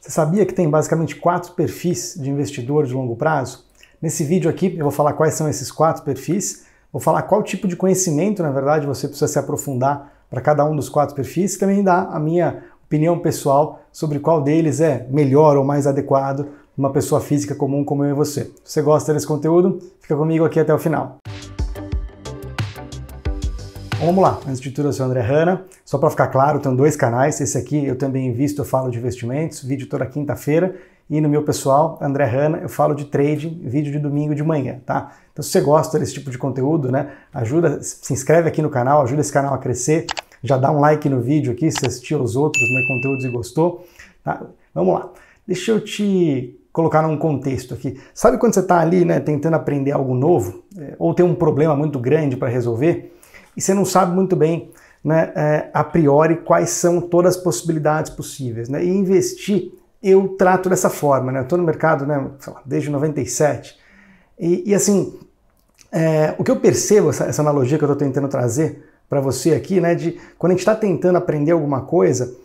Você sabia que tem basicamente 4 perfis de investidor de longo prazo? Nesse vídeo aqui eu vou falar quais são esses 4 perfis, vou falar qual tipo de conhecimento, na verdade, você precisa se aprofundar para cada um dos 4 perfis, e também dar a minha opinião pessoal sobre qual deles é melhor ou mais adequado para uma pessoa física comum como eu e você. Se você gosta desse conteúdo, fica comigo aqui até o final. Vamos lá, antes de tudo eu sou o André Hanna, só para ficar claro, tenho 2 canais, esse aqui eu também invisto, eu falo de investimentos, vídeo toda quinta-feira, e no meu pessoal, André Hanna, eu falo de trading, vídeo de domingo de manhã, tá? Então se você gosta desse tipo de conteúdo, né, se inscreve aqui no canal, ajuda esse canal a crescer, já dá um like no vídeo aqui se assistiu aos outros conteúdos e gostou, tá? Vamos lá, deixa eu te colocar num contexto aqui. Sabe quando você está ali, né, tentando aprender algo novo, ou tem um problema muito grande para resolver, e você não sabe muito bem, né, a priori quais são todas as possibilidades possíveis, né? E investir, eu trato dessa forma, né? Eu estou no mercado, né, sei lá, desde 97, e assim, o que eu percebo, essa analogia que eu estou tentando trazer para você aqui, né, de quando a gente está tentando aprender alguma coisa,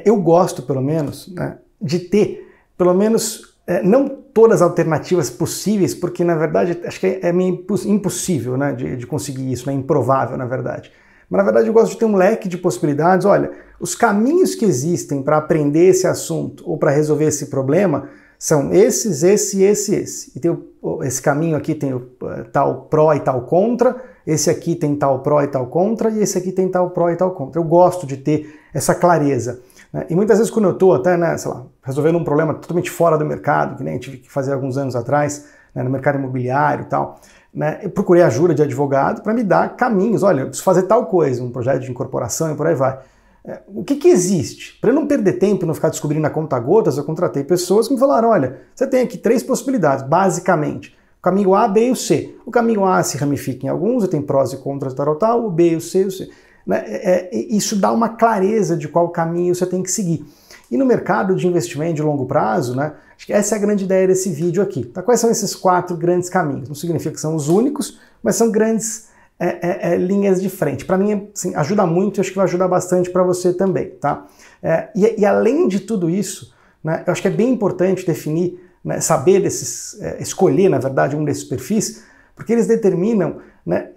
eu gosto, pelo menos, né, de ter, pelo menos, não todas as alternativas possíveis, porque, na verdade, acho que é meio impossível, né, de conseguir isso, né, improvável, na verdade. Mas, na verdade, eu gosto de ter um leque de possibilidades. Olha, os caminhos que existem para aprender esse assunto ou para resolver esse problema são esse. E tem esse caminho aqui tem tal pró e tal contra, esse aqui tem tal pró e tal contra, e esse aqui tem tal pró e tal contra. Eu gosto de ter essa clareza. E muitas vezes quando eu estou até, né, sei lá, resolvendo um problema totalmente fora do mercado, que nem eu tive que fazer alguns anos atrás, né, no mercado imobiliário e tal, né, eu procurei ajuda de advogado para me dar caminhos. Olha, eu preciso fazer tal coisa, um projeto de incorporação e por aí vai. O que existe? Para eu não perder tempo e não ficar descobrindo a conta-gotas, eu contratei pessoas que me falaram, olha, você tem aqui 3 possibilidades, basicamente. O caminho A, B e o C. O caminho A se ramifica em alguns, tem prós e contras tal, o B, o C, o C. Isso dá uma clareza de qual caminho você tem que seguir. E no mercado de investimento de longo prazo, né, acho que essa é a grande ideia desse vídeo aqui. Tá? Quais são esses 4 grandes caminhos? Não significa que são os únicos, mas são grandes linhas de frente. Para mim, assim, ajuda muito e acho que vai ajudar bastante para você também. Tá? E além de tudo isso, né, eu acho que é bem importante definir, né, saber escolher, na verdade, um desses perfis, porque eles determinam, né,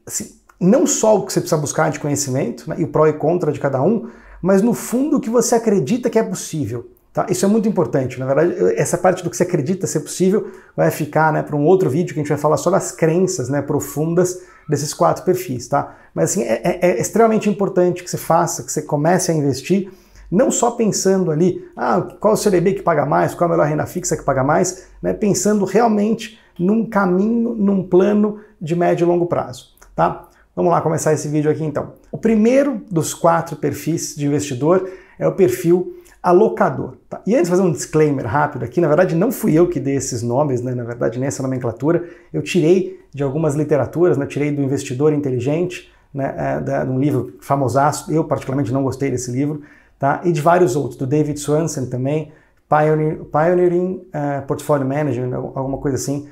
assim, não só o que você precisa buscar de conhecimento, né, e o pró e contra de cada um, mas no fundo o que você acredita que é possível. Tá? Isso é muito importante. Na verdade, essa parte do que você acredita ser possível vai ficar, né, para um outro vídeo que a gente vai falar só das crenças, né, profundas desses 4 perfis. Tá? Mas assim, é extremamente importante que você faça, que você comece a investir, não só pensando ali, qual é o CDB que paga mais, qual é a melhor renda fixa que paga mais, né, pensando realmente num caminho, num plano de médio e longo prazo. Tá? Vamos lá começar esse vídeo aqui então. O primeiro dos 4 perfis de investidor é o perfil alocador. Tá? E antes de fazer um disclaimer rápido aqui, na verdade não fui eu que dei esses nomes, né? Na verdade nessa nomenclatura, eu tirei de algumas literaturas, né? Tirei do Investidor Inteligente, né? De um livro famosaço, eu particularmente não gostei desse livro, tá? E de vários outros, do David Swanson também, Pioneering Portfolio Management, alguma coisa assim,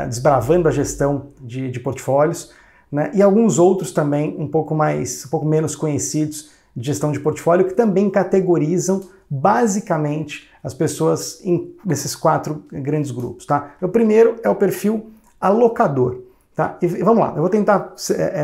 desbravando a gestão de portfólios, né? E alguns outros também um pouco menos conhecidos de gestão de portfólio, que também categorizam basicamente as pessoas nesses 4 grandes grupos. Tá? O primeiro é o perfil alocador. Tá? E vamos lá, eu vou tentar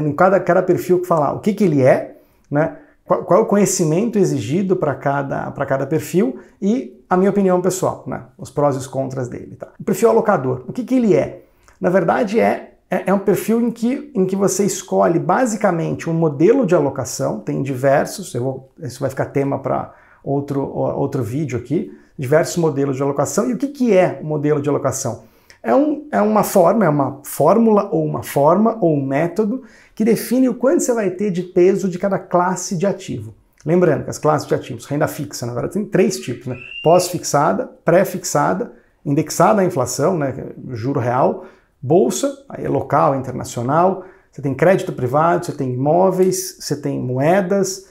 em cada perfil falar o que ele é, né? Qual é o conhecimento exigido para cada perfil e a minha opinião pessoal, né? Os prós e os contras dele. Tá? O perfil alocador, o que ele é? Na verdade é um perfil em que você escolhe basicamente um modelo de alocação, tem diversos, isso vai ficar tema para outro vídeo aqui, diversos modelos de alocação. E o que é o modelo de alocação? É uma fórmula ou uma forma ou um método que define o quanto você vai ter de peso de cada classe de ativo. Lembrando que as classes de ativos, renda fixa, na verdade tem 3 tipos, né? Pós-fixada, pré-fixada, indexada à inflação, né? Juro real, bolsa, aí é local, internacional, você tem crédito privado, você tem imóveis, você tem moedas,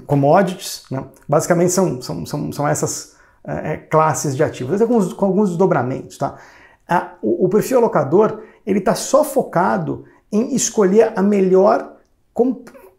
commodities, né? Basicamente são essas classes de ativos, com alguns desdobramentos. Tá? O perfil alocador ele está só focado em escolher a melhor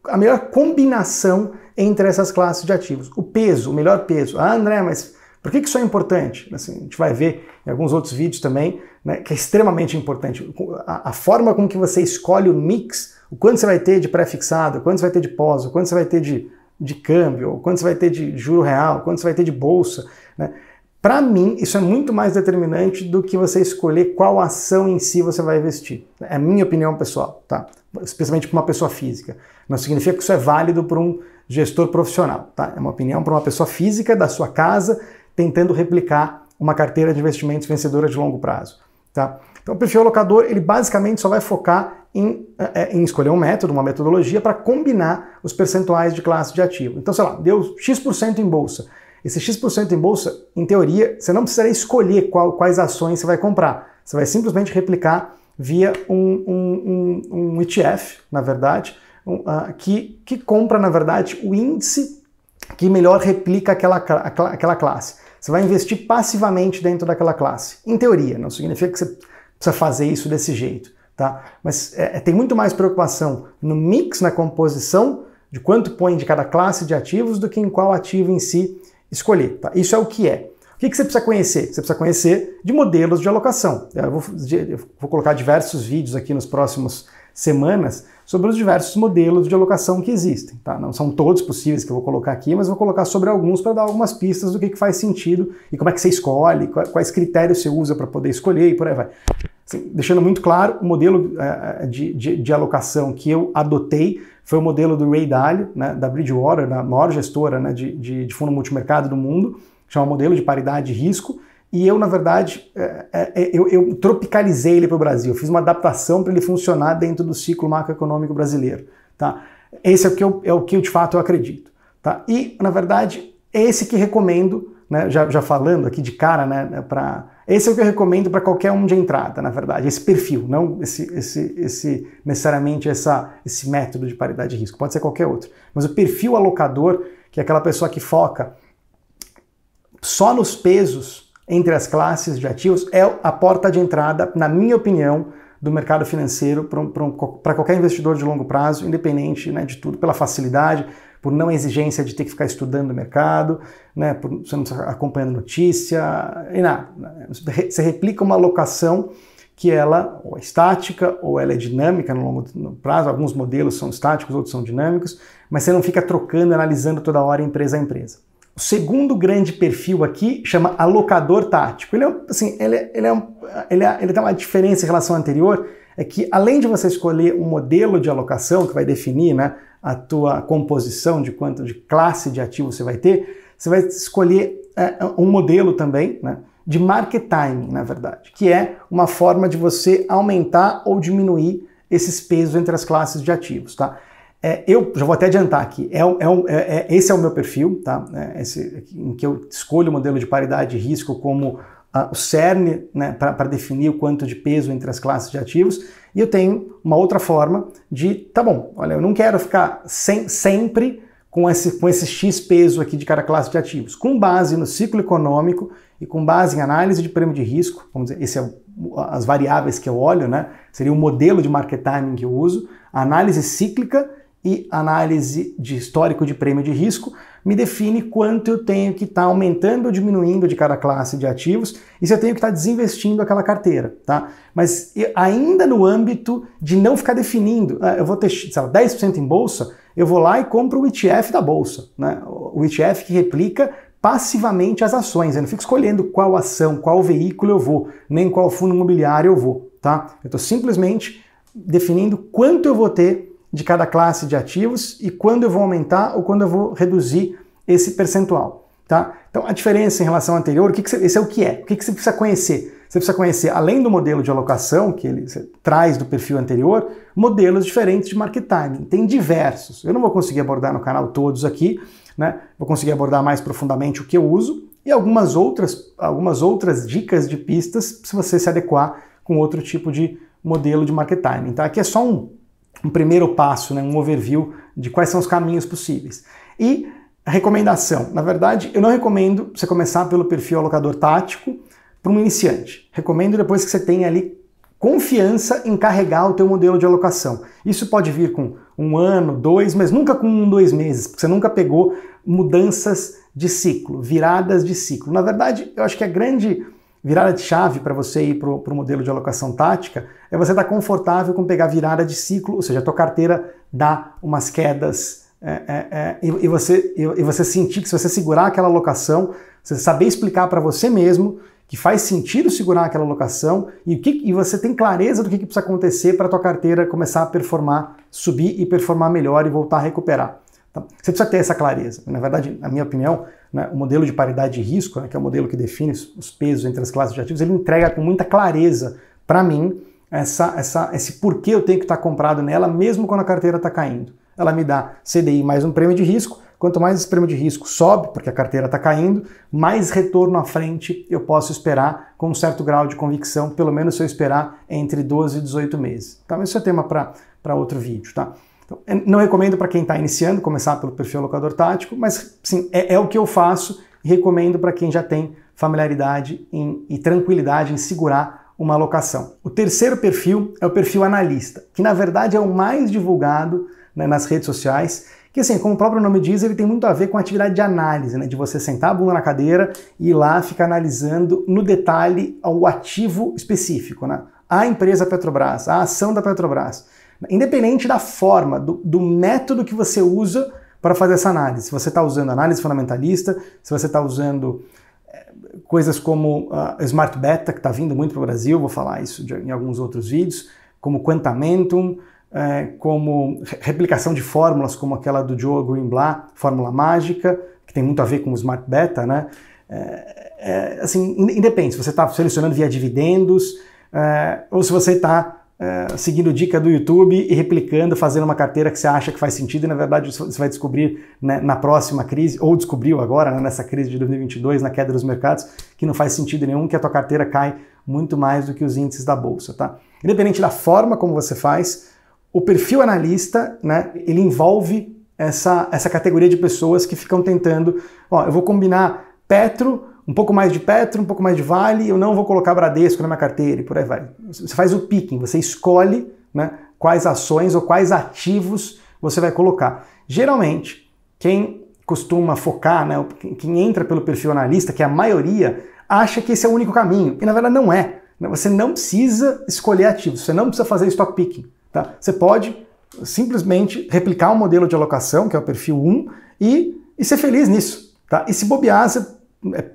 a melhor combinação entre essas classes de ativos. O peso, o melhor peso. Ah, André, mas por que isso é importante? Assim, a gente vai ver em alguns outros vídeos também, né, que é extremamente importante. A forma com que você escolhe o mix, o quanto você vai ter de pré-fixado, o quanto você vai ter de pós, o quanto você vai ter de câmbio, o quanto você vai ter de juro real, o quanto você vai ter de bolsa, né? Para mim, isso é muito mais determinante do que você escolher qual ação em si você vai investir. É a minha opinião pessoal, tá? Especialmente para uma pessoa física. Não significa que isso é válido para um gestor profissional, tá? É uma opinião para uma pessoa física da sua casa tentando replicar uma carteira de investimentos vencedora de longo prazo, tá? Então o perfil alocador, ele basicamente só vai focar em escolher um método, uma metodologia para combinar os percentuais de classe de ativo. Então, sei lá, deu X% em bolsa. Esse X% em bolsa, em teoria, você não precisaria escolher quais ações você vai comprar. Você vai simplesmente replicar via um ETF, na verdade, que compra, na verdade, o índice que melhor replica aquela classe. Você vai investir passivamente dentro daquela classe. Em teoria, não significa que você precisa fazer isso desse jeito, tá? Mas tem muito mais preocupação no mix, na composição, de quanto põe de cada classe de ativos do que em qual ativo em si escolher, tá? Isso é o que é. O que você precisa conhecer? Você precisa conhecer de modelos de alocação. Eu vou colocar diversos vídeos aqui nos próximos semanas sobre os diversos modelos de alocação que existem, tá? Não são todos possíveis que eu vou colocar aqui, mas vou colocar sobre alguns para dar algumas pistas do que faz sentido e como é que você escolhe, quais critérios você usa para poder escolher e por aí vai. Assim, deixando muito claro, o modelo de alocação que eu adotei foi o modelo do Ray Dalio, né, da Bridgewater, da maior gestora, né, de fundo multimercado do mundo, que chama modelo de paridade de risco, e eu, na verdade, eu tropicalizei ele para o Brasil, eu fiz uma adaptação para ele funcionar dentro do ciclo macroeconômico brasileiro. Tá? Esse é o que de fato eu acredito. Tá? E, na verdade, é esse que recomendo, né, já falando aqui de cara, né, esse é o que eu recomendo para qualquer um de entrada, na verdade, esse perfil, não necessariamente esse método de paridade de risco, pode ser qualquer outro. Mas o perfil alocador, que é aquela pessoa que foca só nos pesos entre as classes de ativos, é a porta de entrada, na minha opinião, do mercado financeiro para qualquer investidor de longo prazo, independente, né, de tudo, pela facilidade, por não exigência de ter que ficar estudando o mercado, né, por você não estar acompanhando notícia e nada. Você replica uma alocação que ela ou é estática ou ela é dinâmica no longo prazo. Alguns modelos são estáticos, outros são dinâmicos, mas você não fica trocando, analisando toda hora empresa a empresa. O segundo grande perfil aqui chama alocador tático. Ele tem uma diferença em relação ao anterior, é que além de você escolher um modelo de alocação que vai definir, né, a tua composição de quanto de classe de ativo você vai ter, você vai escolher um modelo também, né, de market timing, na verdade, que é uma forma de você aumentar ou diminuir esses pesos entre as classes de ativos, tá? Eu já vou até adiantar aqui, esse é o meu perfil, tá? Em que eu escolho o modelo de paridade de risco como o cerne, né, para definir o quanto de peso entre as classes de ativos, e eu tenho uma outra forma de, tá bom, olha, eu não quero ficar sempre com esse X peso aqui de cada classe de ativos. Com base no ciclo econômico e com base em análise de prêmio de risco, vamos dizer, esse é as variáveis que eu olho, né? Seria o modelo de market timing que eu uso, a análise cíclica e análise de histórico de prêmio de risco me define quanto eu tenho que estar aumentando ou diminuindo de cada classe de ativos e se eu tenho que estar desinvestindo aquela carteira, tá? Mas ainda no âmbito de não ficar definindo, eu vou ter, sei lá, 10% em bolsa, eu vou lá e compro o ETF da bolsa, né? O ETF que replica passivamente as ações, eu não fico escolhendo qual ação, qual veículo eu vou, nem qual fundo imobiliário eu vou, tá? Eu estou simplesmente definindo quanto eu vou ter de cada classe de ativos e quando eu vou aumentar ou quando eu vou reduzir esse percentual, tá? Então a diferença em relação ao anterior, esse é o que é. O que você precisa conhecer? Você precisa conhecer, além do modelo de alocação, que ele traz do perfil anterior, modelos diferentes de market timing. Tem diversos. Eu não vou conseguir abordar no canal todos aqui, né? Vou conseguir abordar mais profundamente o que eu uso e algumas outras dicas de pistas se você se adequar com outro tipo de modelo de market timing, tá? Aqui é só um primeiro passo, né, um overview de quais são os caminhos possíveis. E a recomendação, na verdade, eu não recomendo você começar pelo perfil alocador tático para um iniciante. Recomendo depois que você tenha ali confiança em carregar o teu modelo de alocação. Isso pode vir com 1 ano, 2, mas nunca com 1, 2 meses, porque você nunca pegou mudanças de ciclo, viradas de ciclo. Na verdade, eu acho que a grande virada de chave para você ir para o modelo de alocação tática é você estar confortável com pegar virada de ciclo, ou seja, a tua carteira dá umas quedas e você sentir que se você segurar aquela alocação, você saber explicar para você mesmo que faz sentido segurar aquela alocação e você tem clareza do que precisa acontecer para a tua carteira começar a performar, subir e performar melhor e voltar a recuperar. Tá? Você precisa ter essa clareza. Na verdade, na minha opinião, né, o modelo de paridade de risco, né, que é o modelo que define os pesos entre as classes de ativos, ele entrega com muita clareza para mim esse porquê eu tenho que estar comprado nela, mesmo quando a carteira está caindo. Ela me dá CDI mais um prêmio de risco. Quanto mais esse prêmio de risco sobe, porque a carteira está caindo, mais retorno à frente eu posso esperar com um certo grau de convicção, pelo menos se eu esperar entre 12 e 18 meses. Tá? Mas isso é tema para outro vídeo. Tá? Então, não recomendo para quem está iniciando começar pelo perfil alocador tático, mas sim, é o que eu faço e recomendo para quem já tem familiaridade e tranquilidade em segurar uma alocação. O terceiro perfil é o perfil analista, que na verdade é o mais divulgado, né, nas redes sociais, que assim, como o próprio nome diz, ele tem muito a ver com a atividade de análise, né, de você sentar a bunda na cadeira e ir lá ficar analisando no detalhe o ativo específico, né? A empresa Petrobras, a ação da Petrobras. Independente da forma, do método que você usa para fazer essa análise. Se você está usando análise fundamentalista, se você está usando coisas como Smart Beta, que está vindo muito para o Brasil, vou falar isso em alguns outros vídeos, como Quantamentum, como replicação de fórmulas como aquela do Joe Greenblatt, fórmula mágica, que tem muito a ver com o Smart Beta, né? Assim, independe se você está selecionando via dividendos ou se você está seguindo dica do YouTube e replicando, fazendo uma carteira que você acha que faz sentido e na verdade você vai descobrir, né, na próxima crise, ou descobriu agora, né, nessa crise de 2022, na queda dos mercados, que não faz sentido nenhum, que a tua carteira cai muito mais do que os índices da bolsa, tá? Independente da forma como você faz, o perfil analista, né, ele envolve essa categoria de pessoas que ficam tentando, eu vou combinar Petro, um pouco mais de Petro, um pouco mais de Vale, eu não vou colocar Bradesco na minha carteira e por aí vai. Você faz o picking, você escolhe, né, quais ações ou quais ativos você vai colocar. Geralmente, quem costuma focar, né, quem entra pelo perfil analista, que é a maioria, acha que esse é o único caminho. E na verdade não é. Você não precisa escolher ativos, você não precisa fazer stock picking. Tá? Você pode simplesmente replicar um modelo de alocação, que é o perfil 1, e ser feliz nisso. Tá? E se bobear,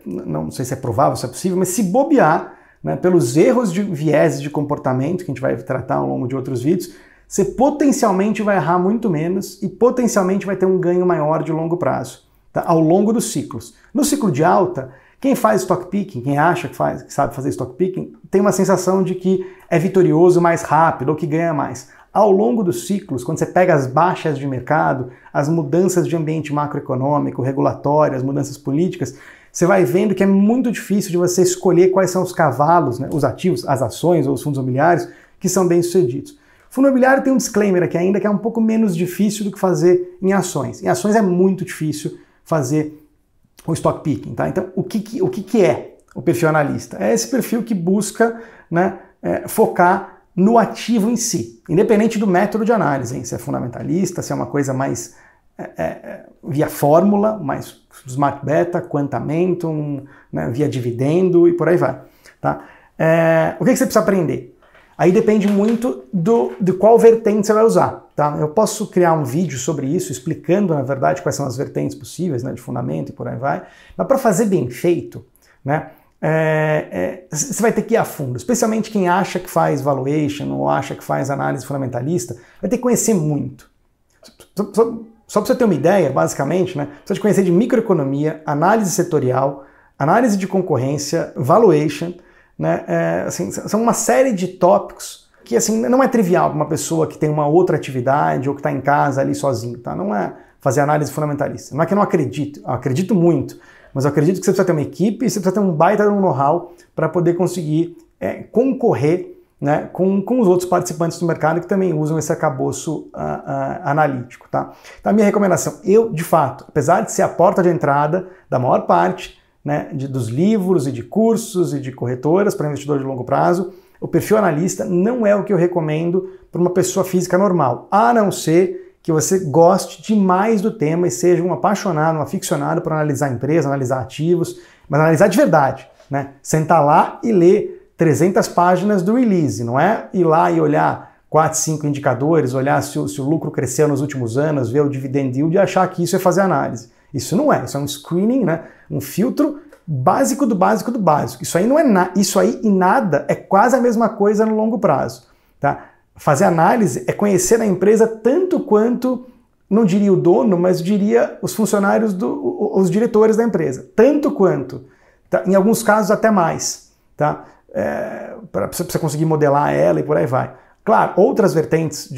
não sei se é provável, se é possível, mas se bobear, né, pelos erros de vieses de comportamento, que a gente vai tratar ao longo de outros vídeos, você potencialmente vai errar muito menos e potencialmente vai ter um ganho maior de longo prazo, tá? Ao longo dos ciclos. No ciclo de alta, quem faz stock picking, quem acha que sabe fazer stock picking, tem uma sensação de que é vitorioso mais rápido ou que ganha mais. Ao longo dos ciclos, quando você pega as baixas de mercado, as mudanças de ambiente macroeconômico, regulatório, as mudanças políticas, você vai vendo que é muito difícil de você escolher quais são os cavalos, né, os ativos, as ações ou os fundos imobiliários que são bem-sucedidos. O fundo imobiliário tem um disclaimer aqui ainda que é um pouco menos difícil do que fazer em ações. Em ações é muito difícil fazer o stock picking, tá? Então, o que é o perfil analista? É esse perfil que busca, né, focar no ativo em si, independente do método de análise, hein? Se é fundamentalista, se é uma coisa mais via fórmula, mais Smart Beta, Quantamentum, né, via dividendo e por aí vai. Tá? O que você precisa aprender? Aí depende muito de qual vertente você vai usar. Tá? Eu posso criar um vídeo sobre isso, explicando, na verdade, quais são as vertentes possíveis, né, de fundamento e por aí vai. Mas para fazer bem feito, né, você vai ter que ir a fundo, especialmente quem acha que faz valuation ou acha que faz análise fundamentalista, vai ter que conhecer muito. Só para você ter uma ideia, basicamente, né, precisa de conhecer de microeconomia, análise setorial, análise de concorrência, valuation, né, assim, são uma série de tópicos que assim, não é trivial para uma pessoa que tem uma outra atividade ou que está em casa ali sozinho. Tá? Não é fazer análise fundamentalista. Não é que eu não acredito, eu acredito muito, mas eu acredito que você precisa ter uma equipe e você precisa ter um baita de um know-how para poder conseguir concorrer, né, com os outros participantes do mercado que também usam esse arcabouço analítico. Tá? Então a minha recomendação, de fato, apesar de ser a porta de entrada da maior parte, né, dos livros e de cursos e de corretoras para investidor de longo prazo, o perfil analista não é o que eu recomendo para uma pessoa física normal, a não ser que você goste demais do tema e seja um apaixonado, um aficionado por analisar a empresa, analisar ativos, mas analisar de verdade, né? Sentar lá e ler 300 páginas do release, não é ir lá e olhar 4, 5 indicadores, olhar se o lucro cresceu nos últimos anos, ver o dividend yield e achar que isso é fazer análise. Isso não é, isso é um screening, né? Um filtro básico do básico do básico. Isso aí não é isso aí e nada é quase a mesma coisa no longo prazo, tá? Fazer análise é conhecer a empresa tanto quanto, não diria o dono, mas diria os funcionários, os diretores da empresa. Tanto quanto. Tá? Em alguns casos até mais. Tá? Para você conseguir modelar ela e por aí vai. Claro, outras vertentes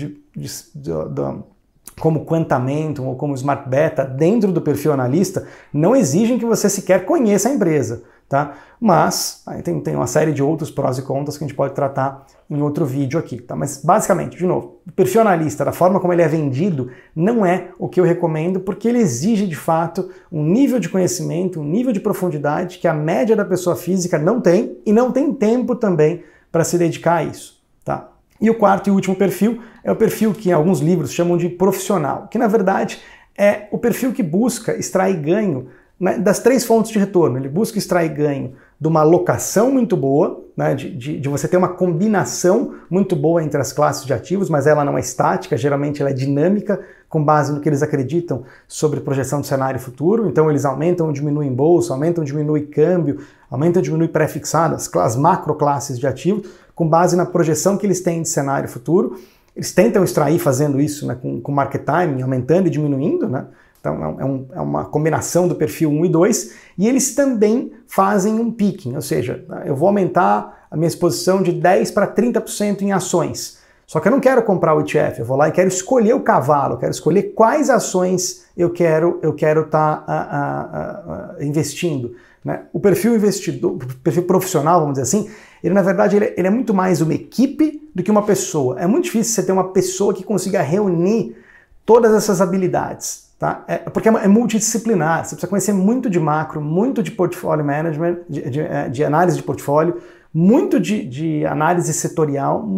como Quantamentum ou como Smart Beta dentro do perfil analista não exigem que você sequer conheça a empresa. Tá? Mas aí tem uma série de outros prós e contras que a gente pode tratar em outro vídeo aqui. Tá? Mas basicamente, de novo, o perfil analista, da forma como ele é vendido, não é o que eu recomendo, porque ele exige de fato um nível de conhecimento, um nível de profundidade que a média da pessoa física não tem e não tem tempo também para se dedicar a isso. Tá? E o quarto e último perfil é o perfil que em alguns livros chamam de profissional, que na verdade é o perfil que busca extrair ganho, né, das 3 fontes de retorno. Ele busca extrair ganho de uma alocação muito boa, né, de você ter uma combinação muito boa entre as classes de ativos, mas ela não é estática, geralmente ela é dinâmica, com base no que eles acreditam sobre projeção do cenário futuro. Então eles aumentam ou diminuem bolsa, aumentam ou diminuem câmbio, aumentam ou diminuem pré-fixado, as macro classes de ativos, com base na projeção que eles têm de cenário futuro. Eles tentam extrair fazendo isso, né, com market timing, aumentando e diminuindo, né? Então é uma combinação do perfil 1 e 2, e eles também fazem um picking, ou seja, eu vou aumentar a minha exposição de 10% para 30% em ações. Só que eu não quero comprar o ETF, eu vou lá e quero escolher o cavalo, eu quero escolher quais ações eu quero estar investindo. Né? O perfil investidor, o perfil profissional, vamos dizer assim, ele na verdade ele é muito mais uma equipe do que uma pessoa. É muito difícil você ter uma pessoa que consiga reunir todas essas habilidades. Tá? Porque é multidisciplinar, você precisa conhecer muito de macro, muito de portfólio management, de análise de portfólio, muito de análise setorial,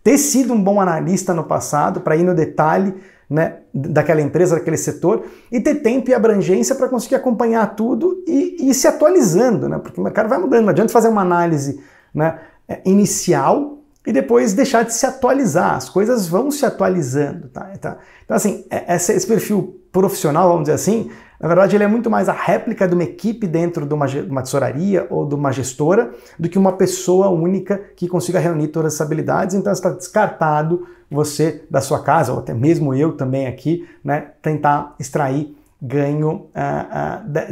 ter sido um bom analista no passado para ir no detalhe, né, daquela empresa, daquele setor, e ter tempo e abrangência para conseguir acompanhar tudo e ir se atualizando, né, porque o mercado vai mudando, não adianta fazer uma análise, né, inicial e depois deixar de se atualizar, as coisas vão se atualizando. Tá? Então assim, esse perfil profissional, vamos dizer assim, na verdade ele é muito mais a réplica de uma equipe dentro de uma tesouraria ou de uma gestora do que uma pessoa única que consiga reunir todas essas habilidades. Então está descartado você da sua casa, ou até mesmo eu também aqui, né, tentar extrair ganho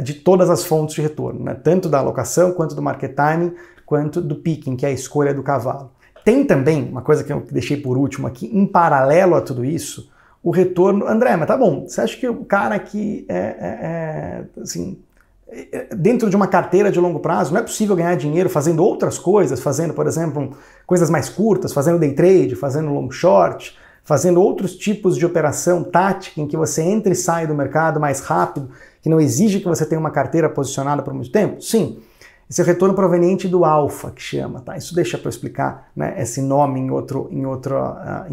de todas as fontes de retorno, né, tanto da alocação, quanto do market timing, quanto do picking, que é a escolha do cavalo. Tem também, uma coisa que eu deixei por último aqui, em paralelo a tudo isso, o retorno. André, mas tá bom, você acha que o cara que assim, dentro de uma carteira de longo prazo, não é possível ganhar dinheiro fazendo outras coisas, fazendo, por exemplo, coisas mais curtas, fazendo day trade, fazendo long short, fazendo outros tipos de operação tática em que você entra e sai do mercado mais rápido, que não exige que você tenha uma carteira posicionada por muito tempo? Sim. Esse é o retorno proveniente do alfa, que chama, tá? Isso deixa para eu explicar, né, esse nome em outra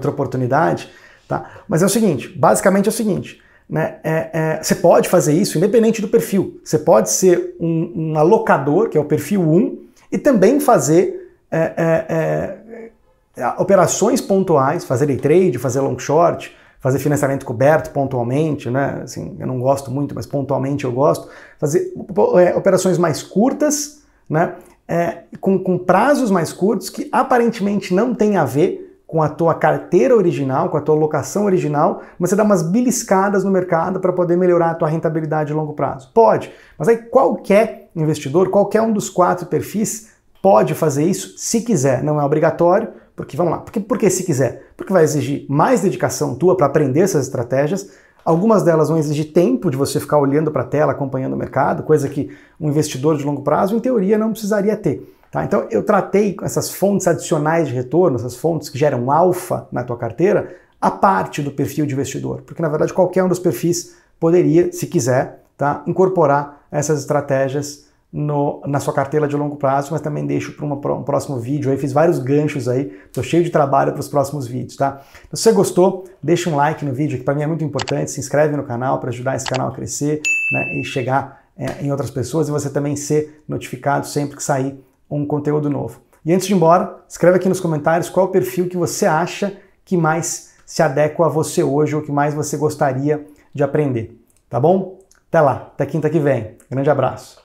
oportunidade, tá? Mas é o seguinte, basicamente é o seguinte, né, você pode fazer isso independente do perfil. Você pode ser um alocador, que é o perfil 1, e também fazer operações pontuais, fazer day trade, fazer long short, fazer financiamento coberto pontualmente, né? Assim, eu não gosto muito, mas pontualmente eu gosto. Fazer operações mais curtas, né? Com prazos mais curtos que aparentemente não tem a ver com a tua carteira original, com a tua alocação original, mas você dá umas beliscadas no mercado para poder melhorar a tua rentabilidade a longo prazo. Pode, mas aí qualquer investidor, qualquer um dos 4 perfis pode fazer isso se quiser, não é obrigatório. Porque, vamos lá, por que se quiser? Porque vai exigir mais dedicação tua para aprender essas estratégias, algumas delas vão exigir tempo de você ficar olhando para a tela, acompanhando o mercado, coisa que um investidor de longo prazo, em teoria, não precisaria ter. Tá? Então eu tratei essas fontes adicionais de retorno, essas fontes que geram alfa na tua carteira, a parte do perfil de investidor, porque na verdade qualquer um dos perfis poderia, se quiser, tá, incorporar essas estratégias na sua carteira de longo prazo, mas também deixo para um próximo vídeo. Aí fiz vários ganchos aí, estou cheio de trabalho para os próximos vídeos, tá? Então, se você gostou, deixa um like no vídeo, que para mim é muito importante, se inscreve no canal para ajudar esse canal a crescer, né, e chegar em outras pessoas e você também ser notificado sempre que sair um conteúdo novo. E antes de ir embora, escreve aqui nos comentários qual é o perfil que você acha que mais se adequa a você hoje ou que mais você gostaria de aprender, tá bom? Até lá, até quinta que vem. Grande abraço.